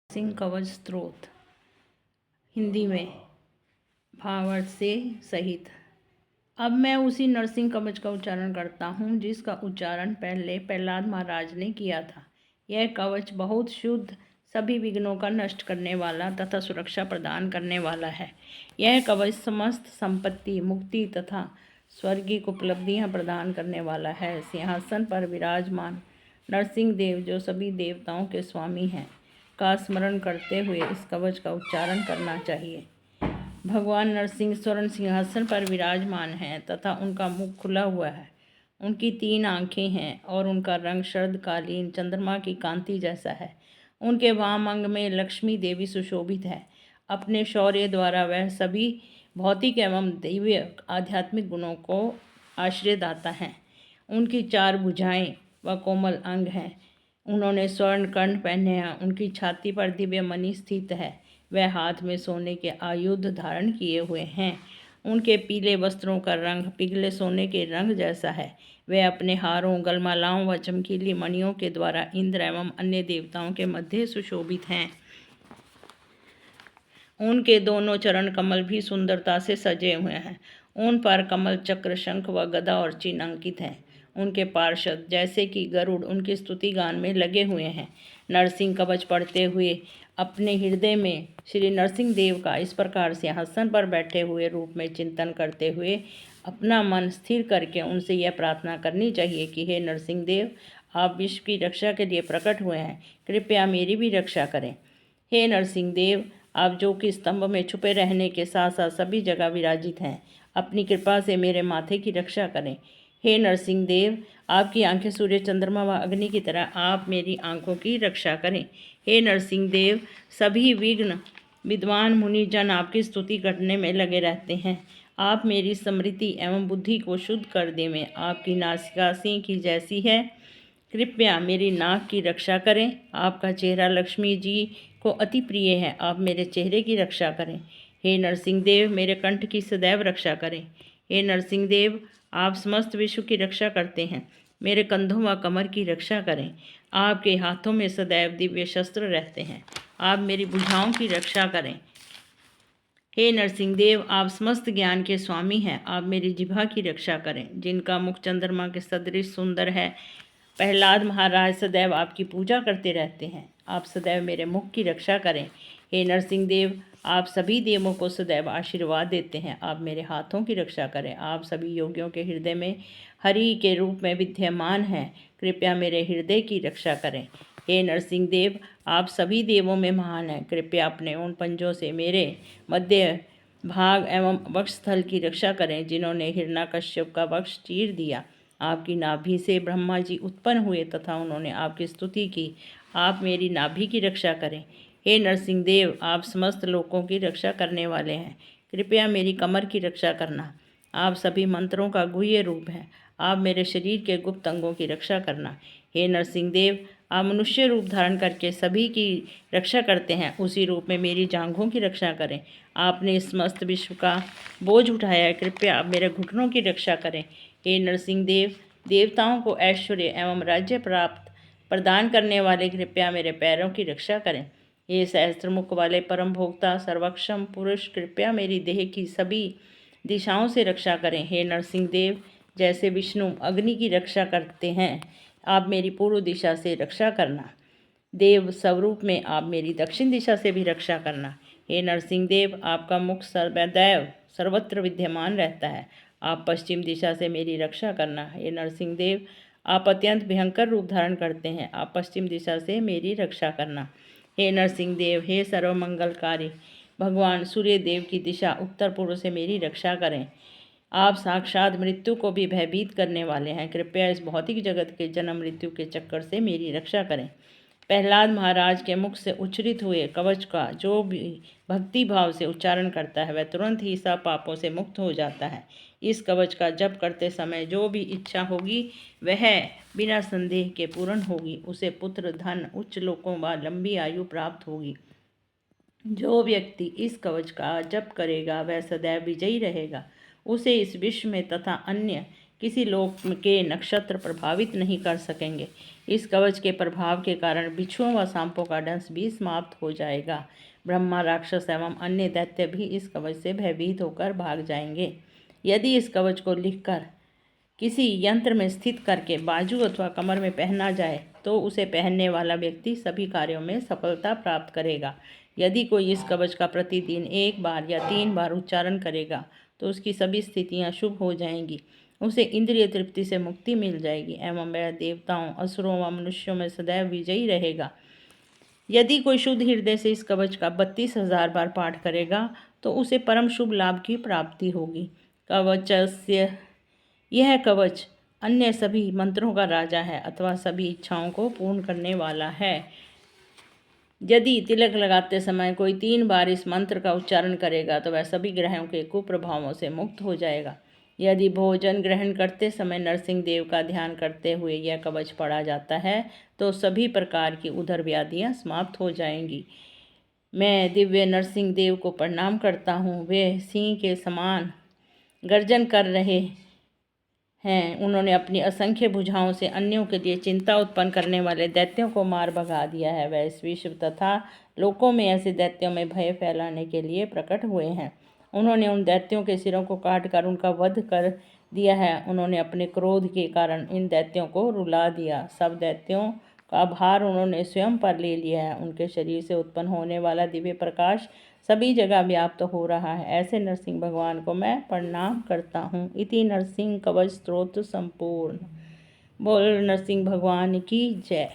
सिंह कवच स्त्रोत हिंदी में भावार्थ से सहित। अब मैं उसी नरसिंह कवच का उच्चारण करता हूँ जिसका उच्चारण पहले प्रहलाद महाराज ने किया था। यह कवच बहुत शुद्ध, सभी विघ्नों का नष्ट करने वाला तथा सुरक्षा प्रदान करने वाला है। यह कवच समस्त संपत्ति, मुक्ति तथा स्वर्गीय उपलब्धियाँ प्रदान करने वाला है। सिंहासन पर विराजमान नरसिंह देव, जो सभी देवताओं के स्वामी हैं, का स्मरण करते हुए इस कवच का उच्चारण करना चाहिए। भगवान नरसिंह स्वर्ण सिंहासन पर विराजमान हैं तथा उनका मुख खुला हुआ है। उनकी 3 आँखें हैं और उनका रंग शरदकालीन चंद्रमा की कांति जैसा है। उनके वाम अंग में लक्ष्मी देवी सुशोभित है। अपने शौर्य द्वारा वह सभी भौतिक एवं दिव्य आध्यात्मिक गुणों को आश्रयदाता हैं। उनकी 4 भुजाएं व कोमल अंग हैं। उन्होंने स्वर्ण कर्ण पहने हैं। उनकी छाती पर दिव्य मणि स्थित है। वह हाथ में सोने के आयुध धारण किए हुए हैं। उनके पीले वस्त्रों का रंग पिघले सोने के रंग जैसा है। वे अपने हारों, गलमालाओं व चमकीली मणियों के द्वारा इंद्र एवं अन्य देवताओं के मध्य सुशोभित हैं। उनके दोनों चरण कमल भी सुंदरता से सजे हुए हैं। उन पर कमल, चक्र, शंख व गदा और चिन्ह अंकित हैं। उनके पार्षद जैसे कि गरुड़ उनकी स्तुति गान में लगे हुए हैं। नरसिंह कवच पढ़ते हुए अपने हृदय में श्री नरसिंह देव का इस प्रकार सिंहासन पर बैठे हुए रूप में चिंतन करते हुए अपना मन स्थिर करके उनसे यह प्रार्थना करनी चाहिए कि हे नरसिंह देव, आप विश्व की रक्षा के लिए प्रकट हुए हैं, कृपया मेरी भी रक्षा करें। हे नरसिंह देव, आप जो कि स्तंभ में छुपे रहने के साथ साथ सभी जगह विराजित हैं, अपनी कृपा से मेरे माथे की रक्षा करें। हे नरसिंह देव, आपकी आंखें सूर्य, चंद्रमा व अग्नि की तरह, आप मेरी आंखों की रक्षा करें। हे नरसिंह देव, सभी विघ्न विद्वान मुनि जन आपकी स्तुति करने में लगे रहते हैं। आप मेरी स्मृति एवं बुद्धि को शुद्ध कर देवें। आपकी नासिका सिंह की जैसी है, कृपया मेरी नाक की रक्षा करें। आपका चेहरा लक्ष्मी जी को अति प्रिय है, आप मेरे चेहरे की रक्षा करें। हे नरसिंह देव, मेरे कंठ की सदैव रक्षा करें। हे नरसिंह देव, आप समस्त विश्व की रक्षा करते हैं, मेरे कंधों व कमर की रक्षा करें। आपके हाथों में सदैव दिव्य शस्त्र रहते हैं, आप मेरी भुजाओं की रक्षा करें। हे नरसिंह देव, आप समस्त ज्ञान के स्वामी हैं, आप मेरी जिह्वा की रक्षा करें, जिनका मुख चंद्रमा के सदृश सुंदर है। प्रहलाद महाराज सदैव आपकी पूजा करते रहते हैं, आप सदैव मेरे मुख की रक्षा करें। हे नरसिंह देव, आप सभी देवों को सदैव आशीर्वाद देते हैं, आप मेरे हाथों की रक्षा करें। आप सभी योगियों के हृदय में हरि के रूप में विद्यमान हैं, कृपया मेरे हृदय की रक्षा करें। हे नरसिंह देव, आप सभी देवों में महान हैं, कृपया अपने उन पंजों से मेरे मध्य भाग एवं वक्षस्थल की रक्षा करें, जिन्होंने हिरण्यकश्यप का वक्ष चीर दिया। आपकी नाभि से ब्रह्मा जी उत्पन्न हुए तथा उन्होंने आपकी स्तुति की, आप मेरी नाभि की रक्षा करें। हे नरसिंह देव, आप समस्त लोकों की रक्षा करने वाले हैं, कृपया मेरी कमर की रक्षा करना। आप सभी मंत्रों का गुह्य रूप हैं, आप मेरे शरीर के गुप्त अंगों की रक्षा करना। हे नरसिंह देव, आप मनुष्य रूप धारण करके सभी की रक्षा करते हैं, उसी रूप में मेरी जांघों की रक्षा करें। आपने समस्त विश्व का बोझ उठाया है, कृपया आप मेरे घुटनों की रक्षा करें। हे नरसिंह देव, देवताओं को ऐश्वर्य एवं राज्य प्राप्त प्रदान करने वाले, कृपया मेरे पैरों की रक्षा करें। हे सहस्त्रमुख वाले परम भोक्ता सर्वक्षम पुरुष, कृपया मेरी देह की सभी दिशाओं से रक्षा करें। हे नरसिंह देव, जैसे विष्णु अग्नि की रक्षा करते हैं, आप मेरी पूर्व दिशा से रक्षा करना। देव स्वरूप में आप मेरी दक्षिण दिशा से भी रक्षा करना। हे नरसिंह देव, आपका मुख सर्वदैव सर्वत्र विद्यमान रहता है, आप पश्चिम दिशा से मेरी रक्षा करना। हे नरसिंह देव, आप अत्यंत भयंकर रूप धारण करते हैं, आप पश्चिम दिशा से मेरी रक्षा करना। हे नरसिंह देव, हे सर्वमंगलकारी भगवान सूर्य देव की दिशा उत्तर पूर्व से मेरी रक्षा करें। आप साक्षात मृत्यु को भी भयभीत करने वाले हैं, कृपया इस भौतिक जगत के जन्म मृत्यु के चक्कर से मेरी रक्षा करें। प्रहलाद महाराज के मुख से उच्चरित हुए कवच का जो भी भक्ति भाव से उच्चारण करता है, वह तुरंत ही सब पापों से मुक्त हो जाता है। इस कवच का जप करते समय जो भी इच्छा होगी वह बिना संदेह के पूर्ण होगी। उसे पुत्र, धन, उच्च लोकों व लंबी आयु प्राप्त होगी। जो व्यक्ति इस कवच का जप करेगा वह सदैव विजयी रहेगा। उसे इस विश्व में तथा अन्य किसी लोक के नक्षत्र प्रभावित नहीं कर सकेंगे। इस कवच के प्रभाव के कारण बिच्छुओं व सांपों का दंश भी समाप्त हो जाएगा। ब्रह्मा, राक्षस एवं अन्य दैत्य भी इस कवच से भयभीत होकर भाग जाएंगे। यदि इस कवच को लिखकर किसी यंत्र में स्थित करके बाजू अथवा कमर में पहना जाए तो उसे पहनने वाला व्यक्ति सभी कार्यों में सफलता प्राप्त करेगा। यदि कोई इस कवच का प्रतिदिन 1 बार या 3 बार उच्चारण करेगा तो उसकी सभी स्थितियां शुभ हो जाएंगी, उसे इंद्रिय तृप्ति से मुक्ति मिल जाएगी एवं वह देवताओं, असुरों व मनुष्यों में सदैव विजयी रहेगा। यदि कोई शुद्ध हृदय से इस कवच का 32,000 बार पाठ करेगा तो उसे परम शुभ लाभ की प्राप्ति होगी। कवचस्य यह कवच अन्य सभी मंत्रों का राजा है अथवा सभी इच्छाओं को पूर्ण करने वाला है। यदि तिलक लगाते समय कोई 3 बार इस मंत्र का उच्चारण करेगा तो वह सभी ग्रहों के कुप्रभावों से मुक्त हो जाएगा। यदि भोजन ग्रहण करते समय नरसिंह देव का ध्यान करते हुए यह कवच पढ़ा जाता है तो सभी प्रकार की उदर व्याधियां समाप्त हो जाएंगी। मैं दिव्य नरसिंह देव को प्रणाम करता हूँ। वे सिंह के समान गर्जन कर रहे हैं। उन्होंने अपनी असंख्य भुजाओं से अन्यों के लिए चिंता उत्पन्न करने वाले दैत्यों को मार भगा दिया है। वह इस विश्व तथा लोकों में ऐसे दैत्यों में भय फैलाने के लिए प्रकट हुए हैं। उन्होंने उन दैत्यों के सिरों को काटकर उनका वध कर दिया है। उन्होंने अपने क्रोध के कारण इन दैत्यों को रुला दिया। सब दैत्यों का भार उन्होंने स्वयं पर ले लिया है। उनके शरीर से उत्पन्न होने वाला दिव्य प्रकाश सभी जगह व्याप्त हो रहा है। ऐसे नरसिंह भगवान को मैं प्रणाम करता हूँ। इति नरसिंह कवच स्तोत्र संपूर्ण। बोल नरसिंह भगवान की जय।